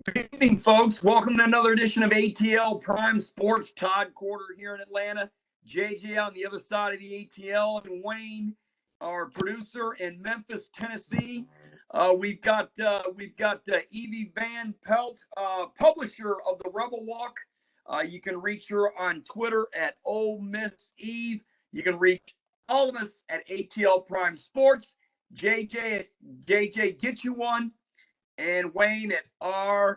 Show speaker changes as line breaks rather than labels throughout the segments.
Good evening, folks. Welcome to another edition of ATL Prime Sports. Todd Corder here in Atlanta, JJ on the other side of the ATL, and Wayne, our producer in Memphis, Tennessee. We've got Evie Van Pelt, publisher of the Rebel Walk. You can reach her on Twitter at Ole Miss Eve. You can reach all of us at ATL Prime Sports. JJ at JJ Get You One, and Wayne at RWY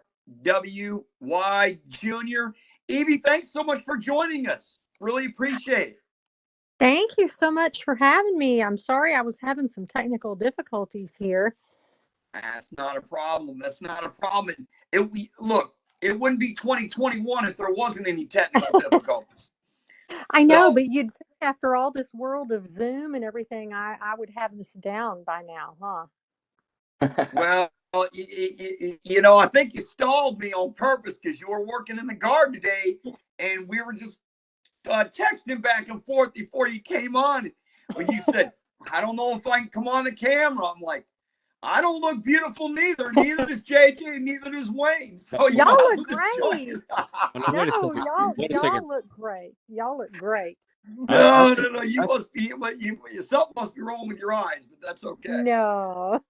Jr. Evie, thanks so much for joining us. Really appreciate it.
Thank you so much for having me. I'm sorry I was having some technical difficulties here.
That's not a problem. That's not a problem. It wouldn't be 2021 if there wasn't any technical difficulties.
I know, but you'd think after all this world of Zoom and everything, I would have this down by now, huh?
Well, I think you stalled me on purpose because you were working in the garden today, and we were just texting back and forth before you came on. When you said, I don't know if I can come on the camera. I'm like, I don't look beautiful neither. Neither does JJ, neither does Wayne. So
y'all look great.
Y'all
look great. Y'all look great.
No. Something must be wrong with your eyes, but that's okay.
No.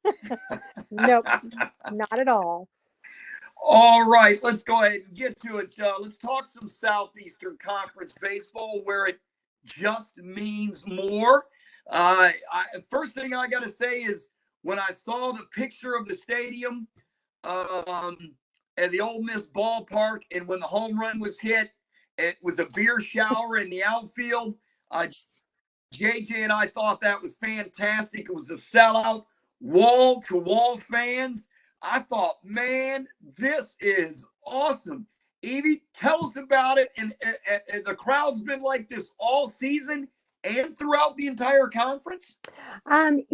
Nope. Not at all.
All right, let's go ahead and get to it. Let's talk some Southeastern Conference baseball, where it just means more. First thing I got to say is when I saw the picture of the stadium at the Ole Miss ballpark, and when the home run was hit, it was a beer shower in the outfield. JJ and I thought that was fantastic. It was a sellout, wall-to-wall fans. I thought, man, this is awesome. Evie, tell us about it. And the crowd's been like this all season and throughout the entire conference?
They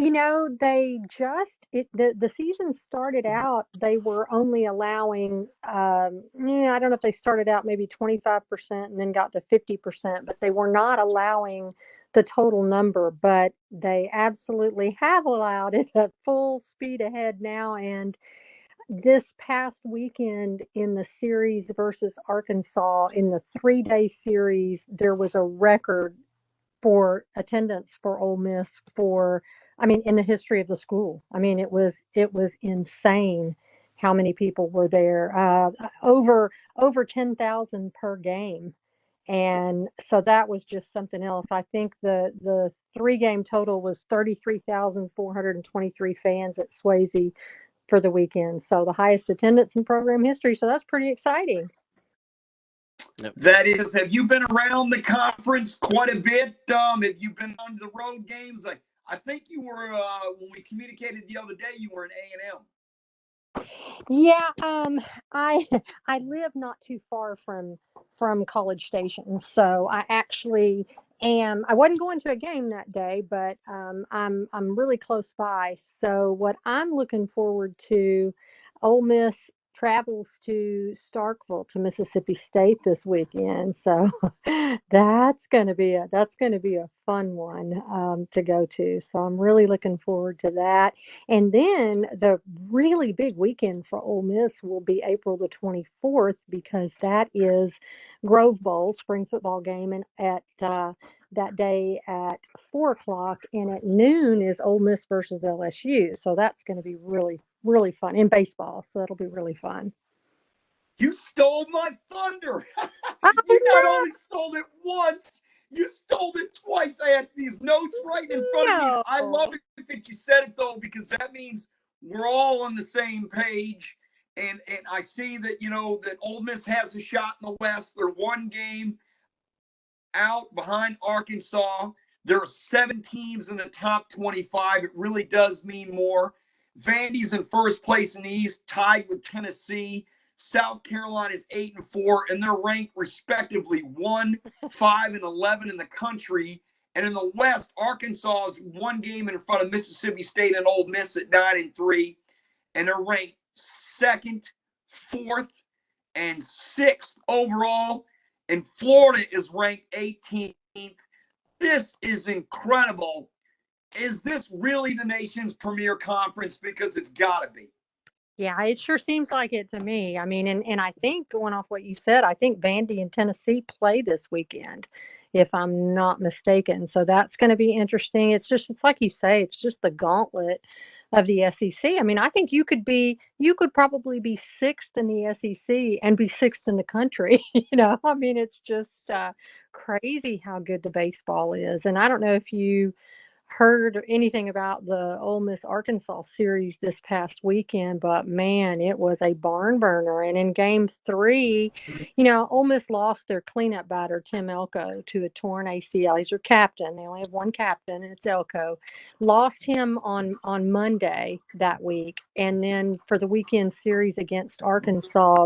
the season started out, they were only allowing, I don't know if they started out maybe 25% and then got to 50%, but they were not allowing the total number, but they absolutely have allowed it at full speed ahead now. And this past weekend in the series versus Arkansas, in the 3-day series, there was a record for attendance for Ole Miss in the history of the school. It was insane how many people were there. Over 10,000 per game. And so that was just something else. I think the 3-game total was 33,423 fans at Swayze for the weekend. So the highest attendance in program history. So that's pretty exciting.
That is. Have you been around the conference quite a bit? Have you been on the road games? I think you were, when we communicated the other day, you were in A&M.
Yeah, I live not too far from College Station, so I actually am. I wasn't going to a game that day, but I'm really close by. So what I'm looking forward to, Ole Miss travels to Starkville to Mississippi State this weekend, so that's going to be a fun one to go to. So I'm really looking forward to that. And then the really big weekend for Ole Miss will be April the 24th, because that is Grove Bowl, spring football game, and at that day at 4:00, and at noon is Ole Miss versus LSU. So that's going to be really, really fun in baseball. So that'll be really fun.
You stole my thunder. You not only stole it once, you stole it twice. I had these notes right in front of me. I love it that you said it, though, because that means we're all on the same page. And I see that, that Ole Miss has a shot in the West. They're one game out behind Arkansas. There are 7 teams in the top 25. It really does mean more. Vandy's in first place in the East, tied with Tennessee. South Carolina is 8-4, and they're ranked respectively 1, 5, and 11 in the country. And in the West, Arkansas is one game in front of Mississippi State and Ole Miss at 9-3, and they're ranked 2nd, 4th, and 6th overall. And Florida is ranked 18th. This is incredible. Is this really the nation's premier conference? Because it's got to be.
Yeah, it sure seems like it to me. I mean, and I think going off what you said, I think Vandy and Tennessee play this weekend, if I'm not mistaken. So that's going to be interesting. It's like you say, it's just the gauntlet of the SEC. I mean, I think you could probably be sixth in the SEC and be sixth in the country. I mean, it's just crazy how good the baseball is. And I don't know if you heard anything about the Ole Miss Arkansas series this past weekend, but man, it was a barn burner. And in game three, Ole Miss lost their cleanup batter, Tim Elko, to a torn ACL. He's their captain. They only have one captain, and it's Elko. Lost him on Monday that week. And then for the weekend series against Arkansas,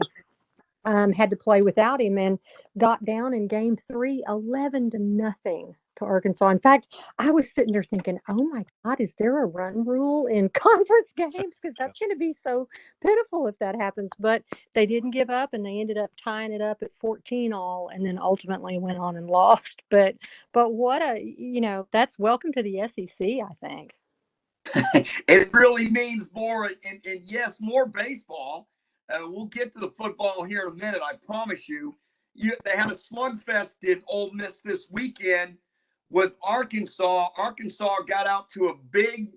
had to play without him and got down in game three, 11-0 to Arkansas. In fact, I was sitting there thinking, oh my God, is there a run rule in conference games? Because that's going to be so pitiful if that happens. But they didn't give up, and they ended up tying it up at 14 all, and then ultimately went on and lost. But what that's welcome to the SEC, I think.
It really means more, and yes, more baseball. We'll get to the football here in a minute, I promise you. They had a slugfest in Ole Miss this weekend with Arkansas. Arkansas got out to a big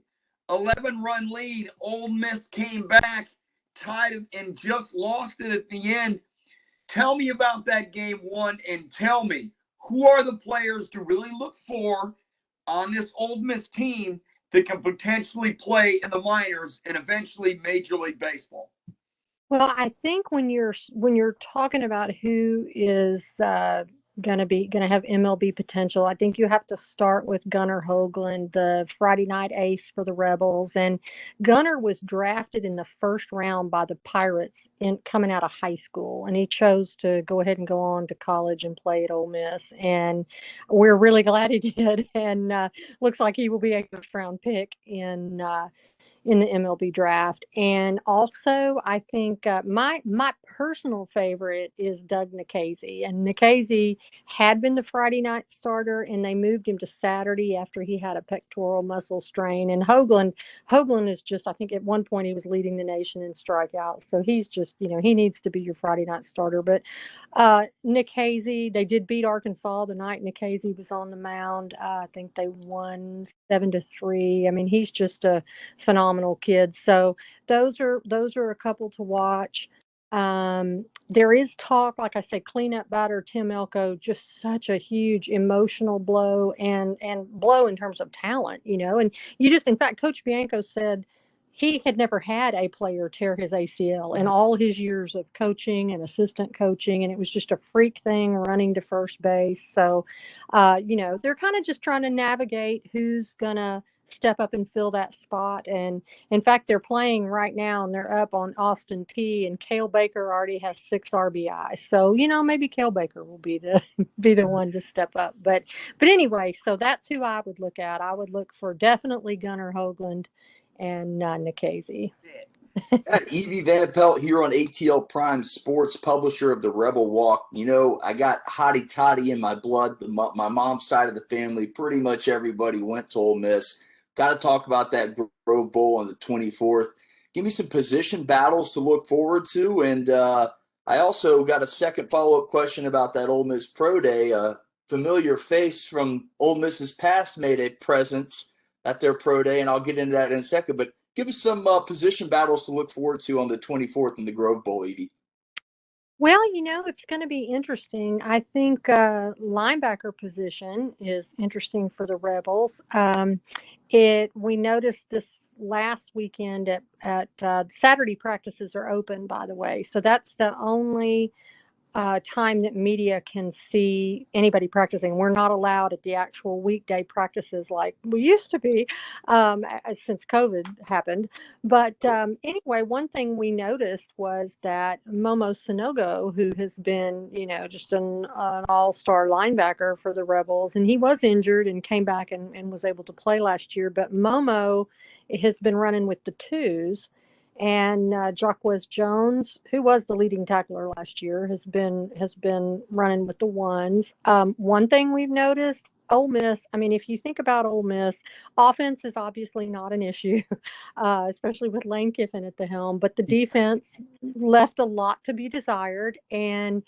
11-run lead. Ole Miss came back, tied it, and just lost it at the end. Tell me about that game one, and tell me, who are the players to really look for on this Ole Miss team that can potentially play in the minors and eventually Major League Baseball?
Well, I think when you're talking about who is gonna have MLB potential, I think you have to start with Gunnar Hoagland, the Friday night ace for the Rebels. And Gunnar was drafted in the first round by the Pirates in coming out of high school, and he chose to go ahead and go on to college and play at Ole Miss. And we're really glad he did. And looks like he will be a first round pick in the MLB draft. And also, I think my personal favorite is Doug Nikhazy. And Nikhazy had been the Friday night starter, and they moved him to Saturday after he had a pectoral muscle strain. And Hoagland is just, I think at one point he was leading the nation in strikeouts. So he's just, he needs to be your Friday night starter. But Nikhazy, they did beat Arkansas the night Nikhazy was on the mound. I think they won 7-3. I mean, he's just a phenomenal kid. So those are a couple to watch. There is talk, like I said, cleanup batter Tim Elko, just such a huge emotional blow and blow in terms of talent, and in fact, Coach Bianco said he had never had a player tear his ACL in all his years of coaching and assistant coaching, and it was just a freak thing running to first base. So, they're kind of just trying to navigate who's gonna step up and fill that spot. And in fact, they're playing right now, and they're up on Austin P. And Cale Baker already has 6 RBI. So maybe Cale Baker will be the be the one to step up. But anyway, so that's who I would look at. I would look for definitely Gunnar Hoagland and Nikhazy.
Yeah, Evie Van Pelt here on ATL Prime Sports, publisher of the Rebel Walk. I got hotty toddy in my blood. My mom's side of the family, pretty much everybody went to Ole Miss. Got to talk about that Grove Bowl on the 24th. Give me some position battles to look forward to. And I also got a second follow-up question about that Ole Miss Pro Day. A familiar face from Ole Miss's past made a presence at their Pro Day, and I'll get into that in a second. But give us some position battles to look forward to on the 24th in the Grove Bowl, Evie.
Well, it's going to be interesting. I think linebacker position is interesting for the Rebels. We noticed this last weekend at Saturday practices are open, by the way. So that's the only time that media can see anybody practicing. We're not allowed at the actual weekday practices like we used to be since COVID happened. But anyway, one thing we noticed was that Momo Sonogo, who has been, just an all-star linebacker for the Rebels, and he was injured and came back and was able to play last year. But Momo has been running with the twos. And Jacquez Jones, who was the leading tackler last year, has been running with the ones. One thing we've noticed, Ole Miss, I mean, if you think about Ole Miss, offense is obviously not an issue, especially with Lane Kiffin at the helm, but the defense left a lot to be desired. And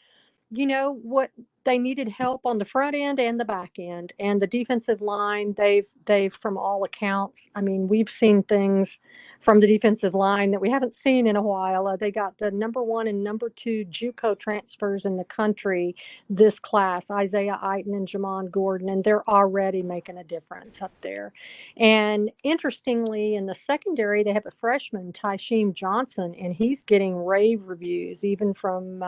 you know what, they needed help on the front end and the back end, and the defensive line, they've from all accounts, I mean, we've seen things from the defensive line that we haven't seen in a while. They got the number 1 and number 2 JUCO transfers in the country this class, Isaiah Eiten and Jamon Gordon, and they're already making a difference up there. And interestingly, in the secondary, they have a freshman, Tysheem Johnson, and he's getting rave reviews even from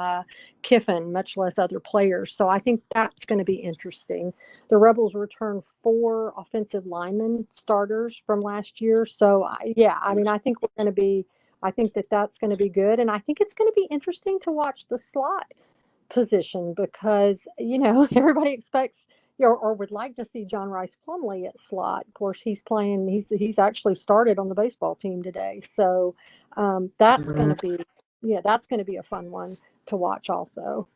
Kiffin, much less other players. So I think that's going to be interesting. The Rebels return 4 offensive linemen starters from last year. So yeah, I mean, I think that's going to be good. And I think it's going to be interesting to watch the slot position because, you know, everybody expects or would like to see John Rice Plumlee at slot. Of course, he's actually started on the baseball team today. So that's going to be a fun one to watch also.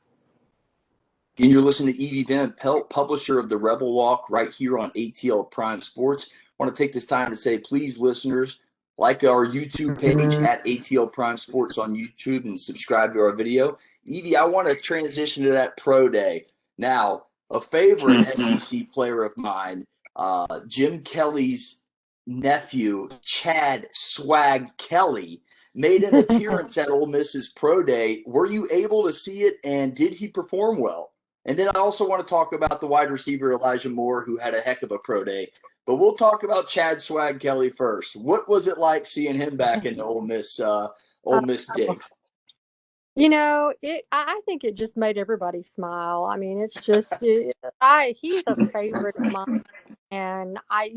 And you're listening to Evie Van Pelt, publisher of the Rebel Walk, right here on ATL Prime Sports. I want to take this time to say, please, listeners, like our YouTube page at ATL Prime Sports on YouTube and subscribe to our video. Evie, I want to transition to that pro day. Now, a favorite SEC player of mine, Jim Kelly's nephew, Chad Swag Kelly, made an appearance at Ole Miss's pro day. Were you able to see it, and did he perform well? And then I also want to talk about the wide receiver, Elijah Moore, who had a heck of a pro day. But we'll talk about Chad Swag Kelly first. What was it like seeing him back in the Ole Miss digs?
You know, I think it just made everybody smile. I mean, it's just he's a favorite of mine. And I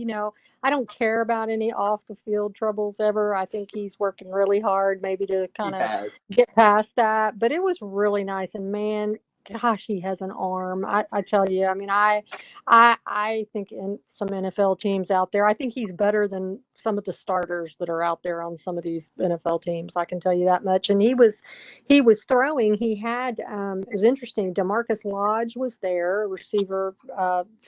don't care about any off the field troubles ever. I think he's working really hard maybe to kind of get past that. But it was really nice. And man, gosh, he has an arm. I tell you, I mean, I think in some NFL teams out there, I think he's better than some of the starters that are out there on some of these NFL teams. I can tell you that much. And he was throwing. He had it was interesting. DeMarcus Lodge was there, a receiver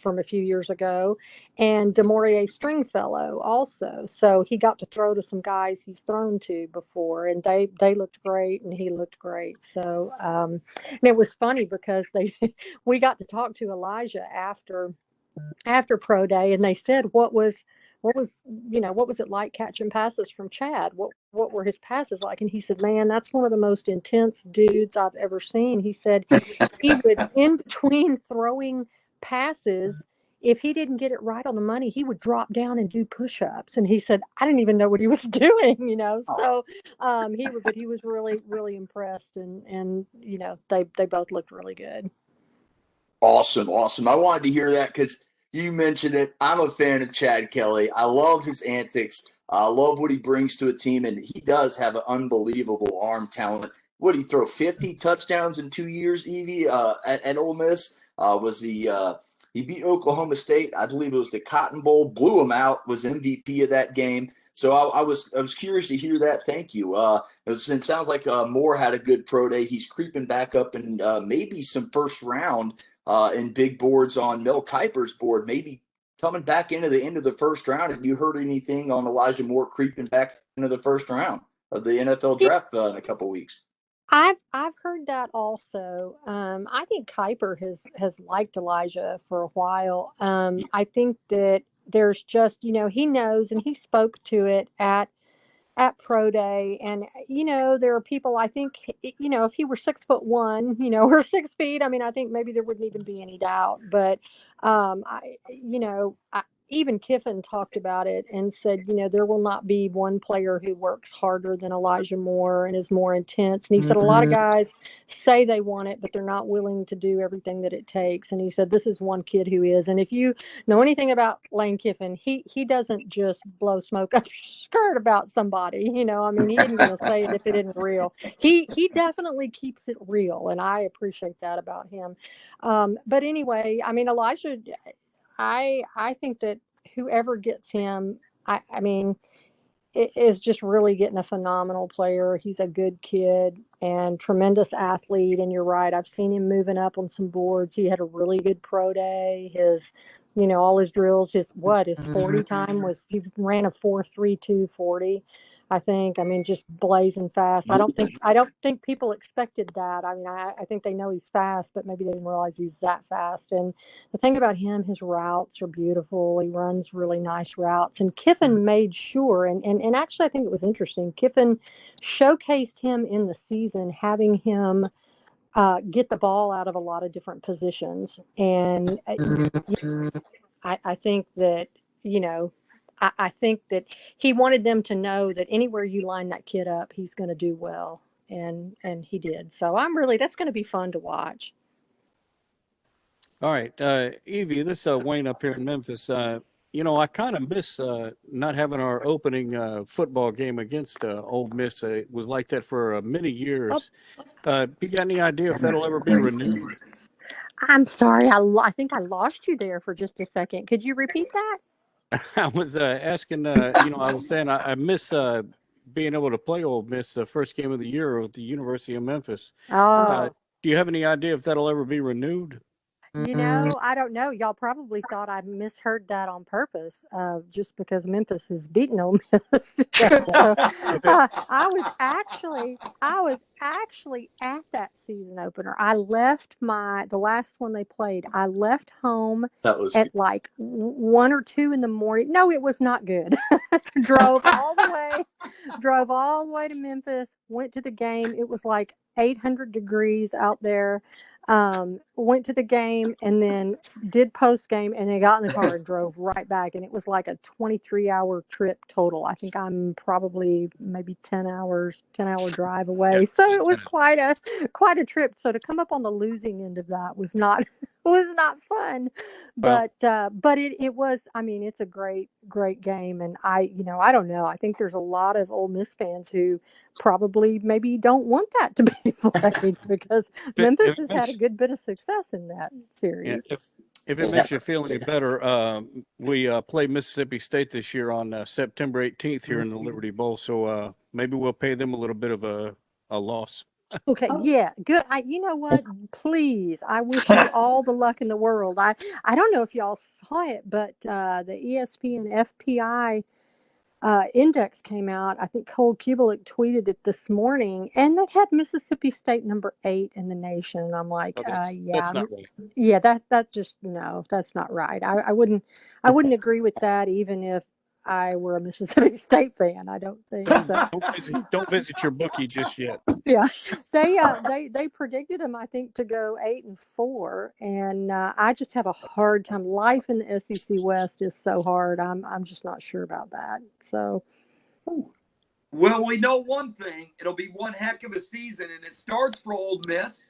from a few years ago, and DeMaurier Stringfellow also. So he got to throw to some guys he's thrown to before, and they looked great, and he looked great. So and it was funny because we got to talk to Elijah after pro day, and they said what was it like catching passes from Chad? What were his passes like? And he said, man, that's one of the most intense dudes I've ever seen. He said he would, in between throwing passes, if he didn't get it right on the money, he would drop down and do push-ups. And he said, I didn't even know what he was doing, you know. So he was really, really impressed, and you know, they both looked really good.
Awesome. I wanted to hear that because you mentioned it. I'm a fan of Chad Kelly. I love his antics. I love what he brings to a team, and he does have an unbelievable arm talent. What did he throw? 50 touchdowns in 2 years, Evie, at Ole Miss? He beat Oklahoma State. I believe it was the Cotton Bowl. Blew him out. Was MVP of that game. So I was curious to hear that. Thank you. It sounds like Moore had a good pro day. He's creeping back up and maybe some first round in big boards on Mel Kiper's board. Maybe coming back into the end of the first round. Have you heard anything on Elijah Moore creeping back into the first round of the NFL draft in a couple of weeks?
I've heard that also. I think Kiper has liked Elijah for a while. I think that there's just, you know, he knows, and he spoke to it at pro day, and you know, there are people, I think, you know, if he were 6'1", you know, or 6 feet, I mean, I think maybe there wouldn't even be any doubt. But even Kiffin talked about it and said, you know, there will not be one player who works harder than Elijah Moore and is more intense. And he said a lot of guys say they want it, but they're not willing to do everything that it takes. And he said this is one kid who is. And if you know anything about Lane Kiffin, he doesn't just blow smoke up your skirt about somebody. You know, I mean, he isn't going to say it if it isn't real. He definitely keeps it real, and I appreciate that about him. But anyway, I mean, Elijah, I think that whoever gets him, I mean, is just really getting a phenomenal player. He's a good kid and tremendous athlete. And you're right, I've seen him moving up on some boards. He had a really good pro day. His all his drills. His 40 time was, he ran a 4.32 40, I think. I mean, just blazing fast. I don't think people expected that. I mean, I think they know he's fast, but maybe they didn't realize he's that fast. And the thing about him, his routes are beautiful. He runs really nice routes. And Kiffin made sure, and actually I think it was interesting, Kiffin showcased him in the season, having him get the ball out of a lot of different positions. And I think that, I think that he wanted them to know that anywhere you line that kid up, he's going to do well. And he did. So that's going to be fun to watch.
All right. Evie, this is Wayne up here in Memphis. I kind of miss not having our opening football game against Ole Miss. It was like that for many years. You got any idea if that'll ever be renewed?
I'm sorry. I think I lost you there for just a second. Could you repeat that?
I was asking, I was saying I miss being able to play Ole Miss the first game of the year with the University of Memphis.
Oh.
Do you have any idea if that'll ever be renewed?
I don't know. Y'all probably thought I misheard that on purpose, just because Memphis has beaten Ole Miss. So, I was actually at that season opener. I left the last one they played. I left home at like 1 or 2 in the morning. No, it was not good. Drove all the way to Memphis. Went to the game. It was like 800 degrees out there. Went to the game and then did post game, and then got in the car and drove right back, and it was like a 23-hour trip total. I think I'm probably maybe 10-hour drive away. Yep. So it was quite a trip. So to come up on the losing end of that was not fun, but it was. I mean, it's a great game, and I don't know. I think there's a lot of Ole Miss fans who probably maybe don't want that to be played because Memphis has had a good bit of success in that series.
Yeah, if it makes you feel any better, we play Mississippi State this year on September 18th here in the Liberty Bowl, so maybe we'll pay them a little bit of a loss.
Okay, yeah, good. You know what? Please, I wish you all the luck in the world. I don't know if y'all saw it, but the ESPN FPI index came out. I think Cole Kubelik tweeted it this morning, and they had Mississippi State number 8 in the nation. I'm like,
that's not right.
Yeah, that's just no, that's not right. I wouldn't agree with that, even if I were a Mississippi State fan. I don't think so.
Don't visit your bookie just yet.
Yeah, they predicted them, I think, to go 8-4, and I just have a hard time. Life in the SEC West is so hard. I'm just not sure about that. So,
well, we know one thing: it'll be one heck of a season, and it starts for Ole Miss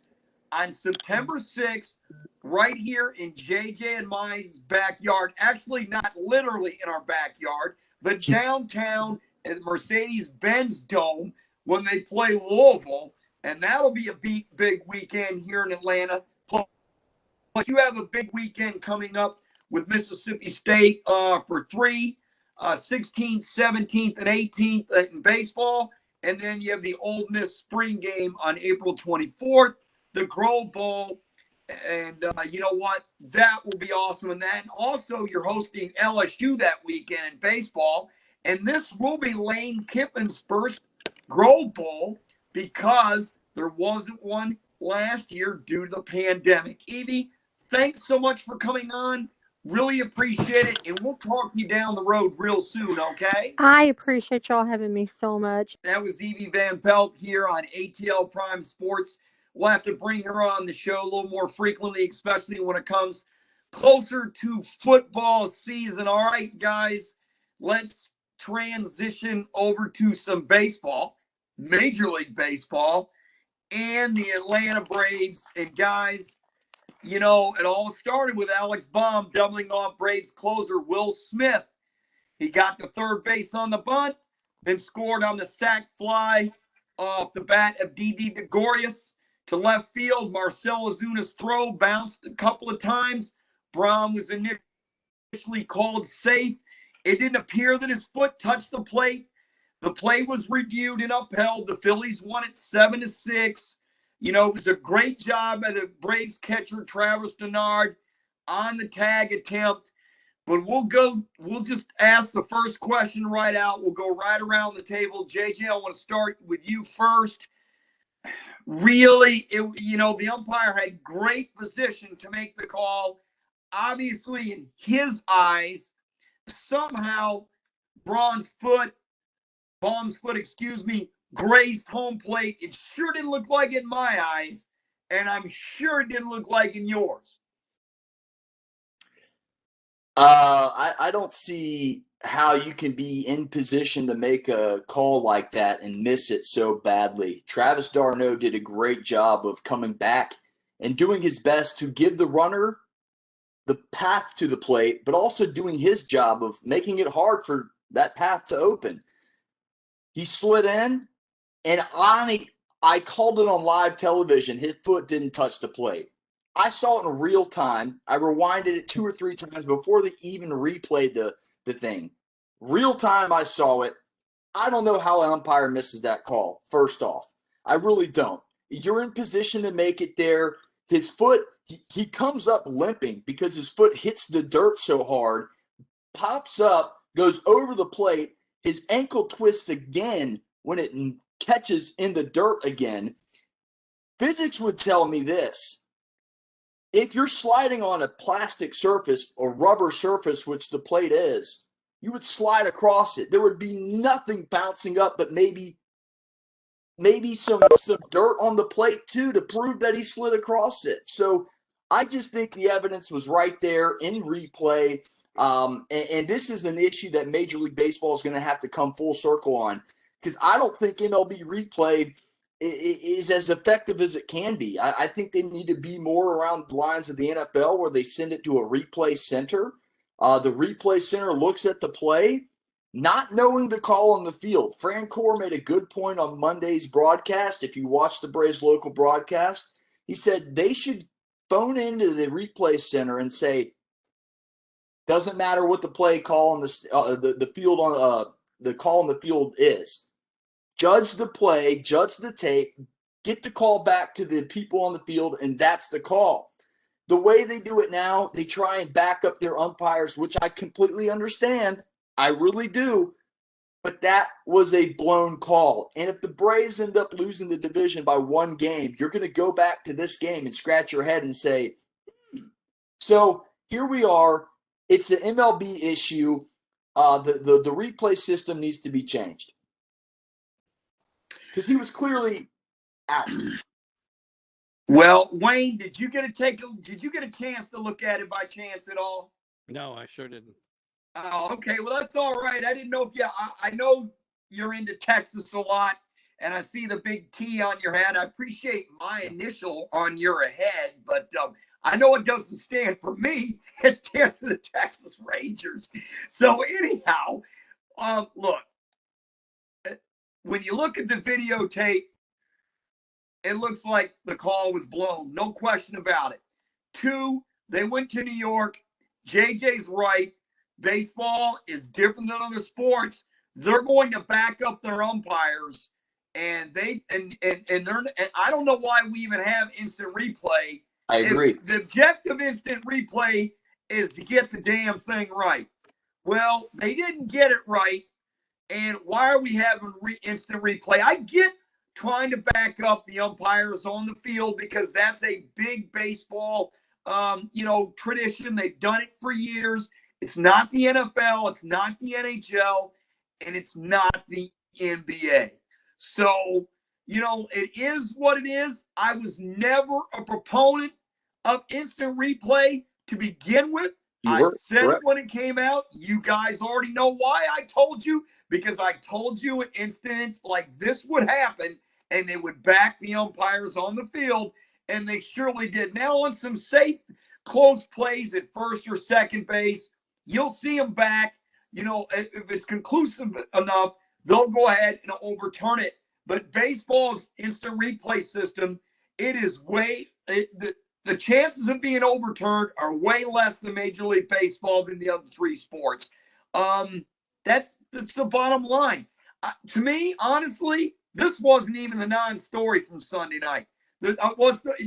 on September 6th, right here in JJ and my backyard. Actually, not literally in our backyard, but downtown at Mercedes-Benz Dome when they play Louisville. And that'll be a big weekend here in Atlanta. Plus, you have a big weekend coming up with Mississippi State for 3, 16th, 17th, and 18th in baseball. And then you have the Ole Miss spring game on April 24th. The Grove Bowl, and you know what? That will be awesome. And then also you're hosting LSU that weekend in baseball, and this will be Lane Kiffin's first Grove Bowl because there wasn't one last year due to the pandemic. Evie, thanks so much for coming on. Really appreciate it, and we'll talk to you down the road real soon, okay?
I appreciate y'all having me so much.
That was Evie Van Pelt here on ATL Prime Sports. We'll have to bring her on the show a little more frequently, especially when it comes closer to football season. All right, guys, let's transition over to some baseball, Major League Baseball, and the Atlanta Braves. And, guys, it all started with Alex Baum doubling off Braves closer Will Smith. He got to third base on the bunt, then scored on the sac fly off the bat of Didi Gregorius. To left field, Marcell Ozuna's throw bounced a couple of times. Braun was initially called safe. It didn't appear that his foot touched the plate. The play was reviewed and upheld. The Phillies won it 7-6. It was a great job by the Braves catcher, Travis Denard, on the tag attempt. But we'll just ask the first question right out. We'll go right around the table. JJ, I want to start with you first. Really, the umpire had great position to make the call. Obviously, in his eyes, somehow Baum's foot, grazed home plate. It sure didn't look like it in my eyes, and I'm sure it didn't look like in yours.
I don't see how you can be in position to make a call like that and miss it so badly. Travis d'Arnaud did a great job of coming back and doing his best to give the runner the path to the plate, but also doing his job of making it hard for that path to open. He slid in, and I called it on live television. His foot didn't touch the plate. I saw it in real time. I rewinded it 2 or 3 times before they even replayed the thing. Real time, I saw it. I don't know how an umpire misses that call, first off. I really don't. You're in position to make it there. His foot, he comes up limping because his foot hits the dirt so hard, pops up, goes over the plate. His ankle twists again when it catches in the dirt again. Physics would tell me this. If you're sliding on a plastic surface or rubber surface, which the plate is, you would slide across it. There would be nothing bouncing up but maybe some dirt on the plate too to prove that he slid across it. So I just think the evidence was right there in replay. And this is an issue that Major League Baseball is going to have to come full circle on, because I don't think MLB replay is as effective as it can be. I think they need to be more around the lines of the NFL where they send it to a replay center. The replay center looks at the play, not knowing the call on the field. Fran Core made a good point on Monday's broadcast. If you watch the Braves local broadcast, he said they should phone into the replay center and say, doesn't matter what the play call on the field on the call on the field is. Judge the play, judge the tape, get the call back to the people on the field, and that's the call. The way they do it now, they try and back up their umpires, which I completely understand. I really do. But that was a blown call. And if the Braves end up losing the division by 1 game, you're going to go back to this game and scratch your head and say, So here we are. It's an MLB issue. The replay system needs to be changed. Because he was clearly out.
Well, Wayne, did you get a chance to look at it by chance at all?
No, I sure didn't.
Oh, okay. Well, that's all right. I didn't know if I know you're into Texas a lot, and I see the big T on your head. I appreciate my initial on your head, but I know it doesn't stand for me. It stands for the Texas Rangers. So anyhow, look, when you look at the videotape, it looks like the call was blown. No question about it. 2, they went to New York. JJ's right. Baseball is different than other sports. They're going to back up their umpires, and I don't know why we even have instant replay.
I agree.
The objective instant replay is to get the damn thing right. Well, they didn't get it right, and why are we having instant replay? I get trying to back up the umpires on the field because that's a big baseball, tradition. They've done it for years. It's not the NFL. It's not the NHL. And it's not the NBA. So, it is what it is. I was never a proponent of instant replay to begin with. I said it when it came out. You guys already know why I told you, because I told you an incidents like this would happen, and they would back the umpires on the field, and they surely did. Now, on some safe, close plays at first or second base, you'll see them back. If it's conclusive enough, they'll go ahead and overturn it. But baseball's instant replay system, the chances of being overturned are way less than Major League Baseball than the other 3 sports. That's the bottom line. To me, honestly, this wasn't even the non-story from Sunday night. It wasn't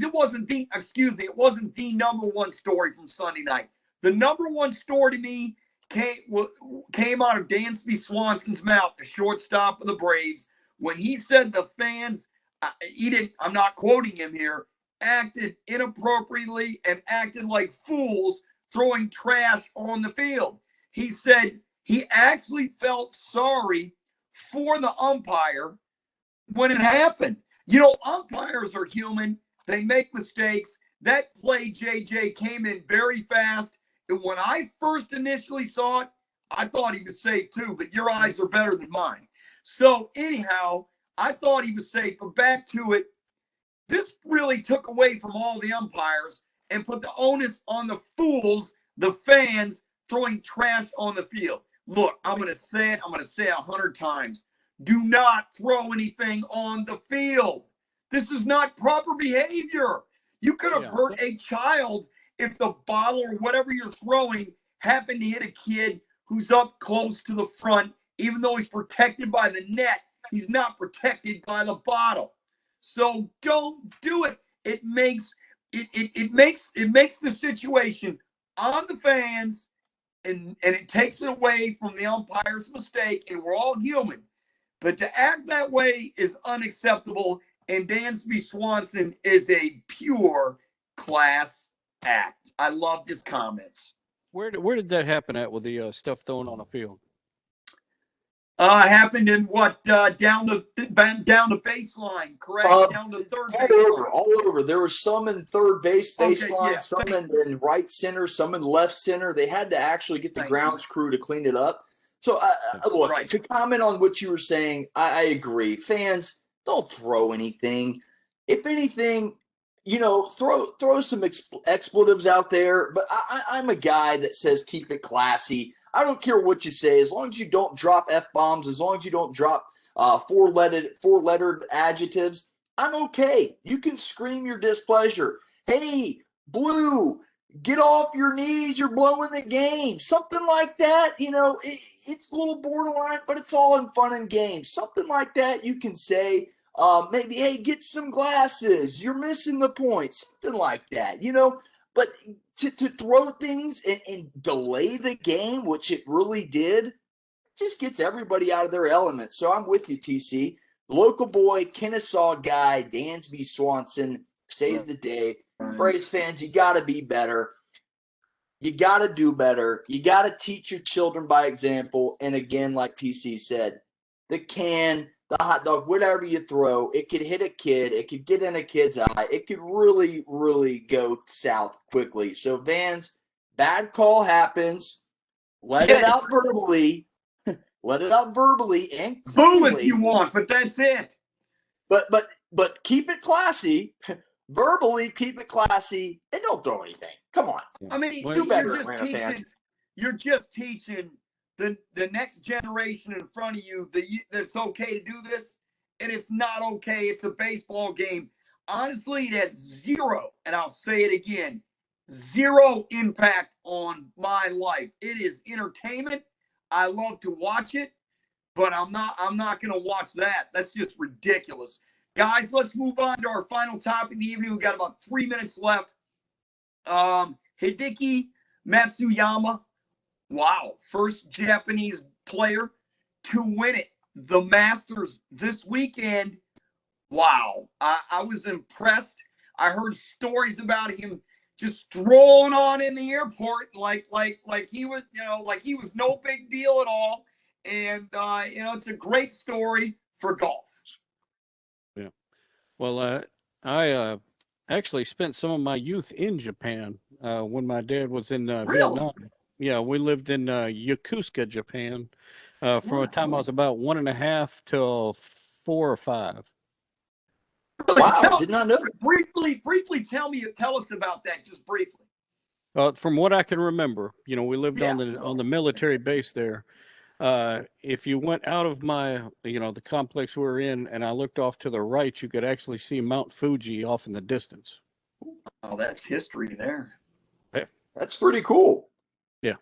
the number 1 story from Sunday night. The number one story to me came out of Dansby Swanson's mouth, the shortstop of the Braves, when he said the fans, I'm not quoting him here, acted inappropriately and acted like fools throwing trash on the field. He said he actually felt sorry for the umpire when it happened. You know, umpires are human. They make mistakes. That play, JJ, came in very fast. And when I first initially saw it, I thought he was safe too, but your eyes are better than mine. So anyhow, I thought he was safe. But back to it, this really took away from all the umpires and put the onus on the fools, the fans, throwing trash on the field. Look, I'm going to say it. I'm going to say it 100 times. Do not throw anything on the field. This is not proper behavior. You could have hurt a child if the bottle or whatever you're throwing happened to hit a kid who's up close to the front. Even though he's protected by the net, he's not protected by the bottle. So don't do it. It makes the situation on the fans, and it takes it away from the umpire's mistake, and we're all human. But to act that way is unacceptable, and Dansby Swanson is a pure class act. I love his comments.
Where did that happen at with the stuff thrown on the field?
Happened in what down the baseline, correct? Down the third baseline.
All over. There were some in third baseline, some in right center, some in left center. They had to actually get the grounds crew to clean it up. So, look, to comment on what you were saying, I agree. Fans, don't throw anything. If anything, you know, throw some expletives out there. But I'm a guy that says keep it classy. I don't care what you say, as long as you don't drop F-bombs, as long as you don't drop four-lettered adjectives, I'm okay. You can scream your displeasure. Hey, Blue, get off your knees, you're blowing the game. Something like that, you know, it's a little borderline, but it's all in fun and games. Something like that you can say. Maybe, hey, get some glasses. You're missing the point. Something like that, you know. But to throw things and delay the game, which it really did, just gets everybody out of their element. So I'm with you, TC. The local boy, Kennesaw guy, Dansby Swanson, saves the day. Braves fans, you got to be better. You got to do better. You got to teach your children by example. And again, like TC said, the can, the hot dog, whatever you throw, it could hit a kid. It could get in a kid's eye. It could really, really go south quickly. So, Vans, bad call happens. Let it out verbally. Let it out verbally and cleanly.
Boo if you want, but that's it.
But keep it classy. Verbally, keep it classy, and don't throw anything. Come on.
I mean,
do better,
you're just teaching the next generation in front of you that it's okay to do this, and it's not okay. It's a baseball game. Honestly, it has zero, and I'll say it again, zero impact on my life. It is entertainment. I love to watch it, but I'm not going to watch that. That's just ridiculous. Guys, let's move on to our final topic of the evening. We've got about 3 minutes left. Hideki Matsuyama, wow, first Japanese player to win it. The Masters this weekend. Wow, I was impressed. I heard stories about him just strolling on in the airport like he was, like he was no big deal at all. And it's a great story for golf.
Yeah. Well, I actually spent some of my youth in Japan when my dad was in Vietnam. Yeah, we lived in Yokosuka, Japan, from the time I was about 1.5 till 4 or 5.
Wow, did not know.
Briefly tell us about that, just briefly.
From what I can remember, we lived on the military base there. If you went out of my, the complex we were in, and I looked off to the right, you could actually see Mount Fuji off in the distance.
Oh, that's history there.
Yeah.
That's pretty cool.
Yeah.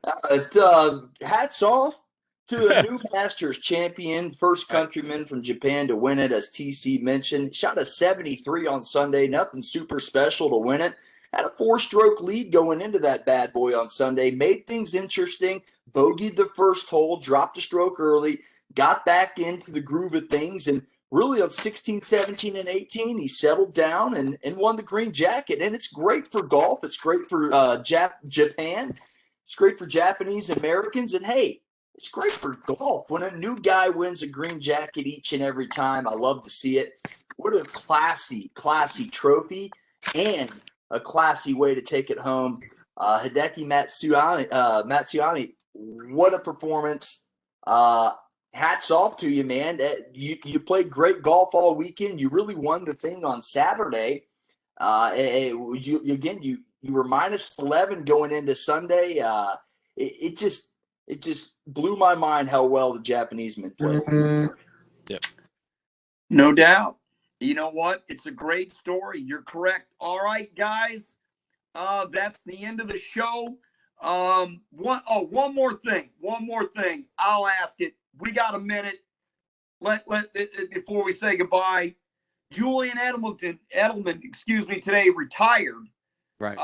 Hats off to the new Masters champion, first countryman from Japan to win it, as TC mentioned. Shot a 73 on Sunday, nothing super special to win it. had a 4-stroke lead going into that bad boy on Sunday, made things interesting, bogeyed the first hole, dropped a stroke early, got back into the groove of things, and really on 16, 17, and 18, he settled down and won the green jacket. And it's great for golf. It's great for Japan. It's great for Japanese Americans. And, hey, it's great for golf. When a new guy wins a green jacket each and every time, I love to see it. What a classy, classy trophy and a classy way to take it home. Hideki Matsuyama, what a performance. Hats off to you, man. You played great golf all weekend. You really won the thing on Saturday. You were minus 11 going into Sunday. It just blew my mind how well the Japanese men played.
Yep.
No doubt. You know what? It's a great story. You're correct. All right, guys. That's the end of the show. One more thing. One more thing. I'll ask it. We got a minute. Before we say goodbye. Julian Edelman, today retired.
Right.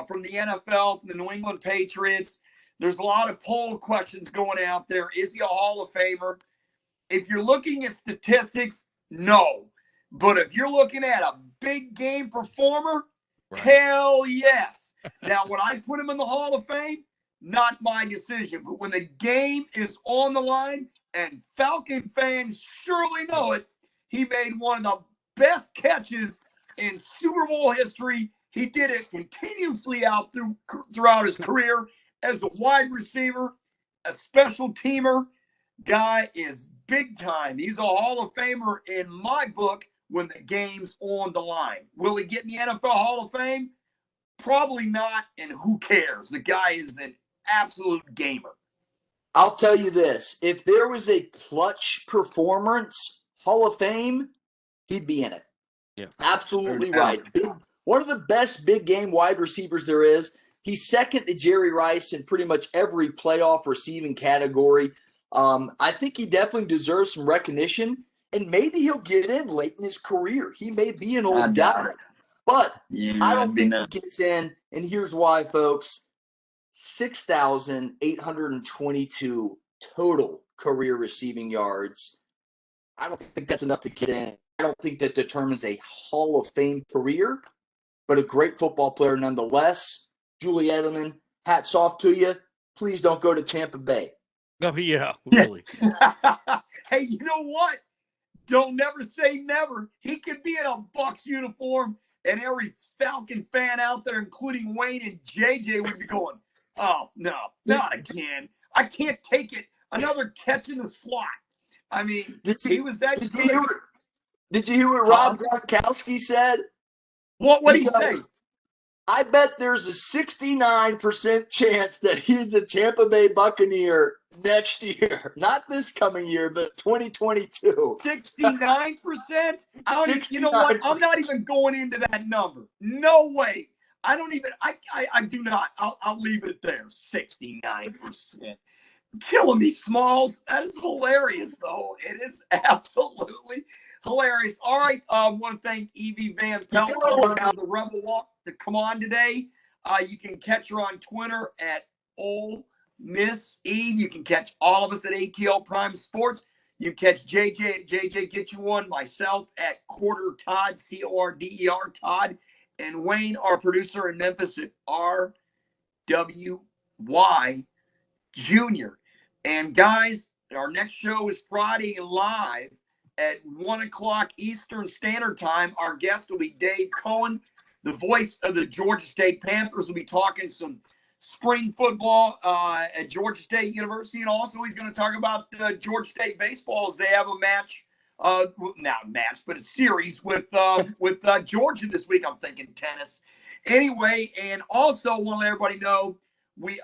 From the NFL, from the New England Patriots. There's a lot of poll questions going out there. Is he a Hall of Famer? If you're looking at statistics, no. But if you're looking at a big game performer, right, hell yes. Now, would I put him in the Hall of Fame? Not my decision. But when the game is on the line, and Falcon fans surely know it, he made one of the best catches in Super Bowl history. He did it continuously throughout his career as a wide receiver, a special teamer. Guy is big time. He's a Hall of Famer in my book when the game's on the line. Will he get in the NFL Hall of Fame? Probably not, and who cares? The guy is an absolute gamer.
I'll tell you this. If there was a clutch performance Hall of Fame, he'd be in it.
Yeah.
Absolutely right. One of the best big game wide receivers there is. He's second to Jerry Rice in pretty much every playoff receiving category. I think he definitely deserves some recognition, and maybe he'll get in late in his career. He may be an old guy, but I don't think he gets in, and here's why, folks. 6,822 total career receiving yards. I don't think that's enough to get in. I don't think that determines a Hall of Fame career, but a great football player nonetheless. Julie Edelman, hats off to you. Please don't go to Tampa Bay.
Oh, yeah, really.
Hey, you know what? Don't never say never. He could be in a Bucs uniform, and every Falcon fan out there, including Wayne and JJ, would be going, oh, no, not again. I can't take it. Another catch in the slot. I mean, he was that good.
Did you hear what Rob Gronkowski said?
What did he say?
I bet there's a 69% chance that he's a Tampa Bay Buccaneer next year. Not this coming year, but 2022.
69%? You know what? I'm not even going into that number. No way. I do not. I'll leave it there. 69%. Killing me, Smalls. That is hilarious, though. It is absolutely hilarious. All right. I want to thank Evie Van Pelt of the Rebel Walk to come on today. You can catch her on Twitter at Ole Miss Eve. You can catch all of us at ATL Prime Sports. You can catch JJ at JJ Get You One, myself at Corder Todd, Corder Todd, and Wayne, our producer in Memphis, at RWY Jr. And guys, our next show is Friday live at 1 o'clock Eastern Standard Time. Our guest will be Dave Cohen, the voice of the Georgia State Panthers. Will be talking some spring football at Georgia State University, and also he's going to talk about Georgia State baseball as they have a match. Not a match, but a series with Georgia this week. I'm thinking tennis. Anyway, and also want to let everybody know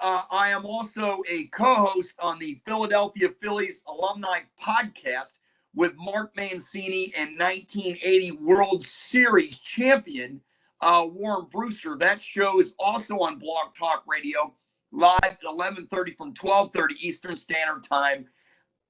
I am also a co-host on the Philadelphia Phillies alumni podcast with Mark Mancini and 1980 World Series champion Warren Brewster. That show is also on Blog Talk Radio, live at 11:30 from 12:30 Eastern Standard Time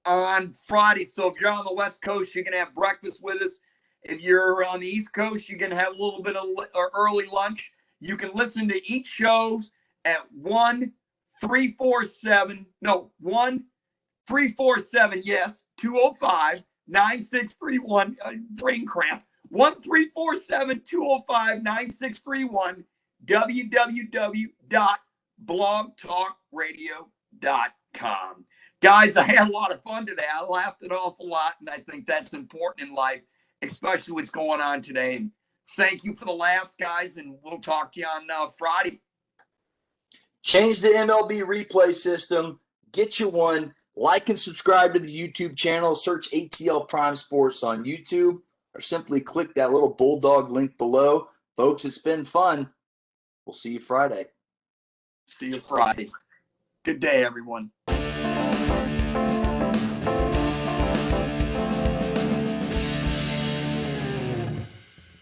on Friday. So if you're on the West Coast, you can have breakfast with us. If you're on the East Coast, you can have a little bit of early lunch. You can listen to each shows at 1-347, yes, 205-9631, brain cramp, 1-347-205-9631, www.blogtalkradio.com. Guys, I had a lot of fun today. I laughed an awful lot, and I think that's important in life, especially what's going on today. Thank you for the laughs, guys, and we'll talk to you on Friday.
Change the MLB replay system. Get you one. Like and subscribe to the YouTube channel. Search ATL Prime Sports on YouTube, or simply click that little bulldog link below. Folks, it's been fun. We'll see you Friday.
See you Friday. Good day, everyone.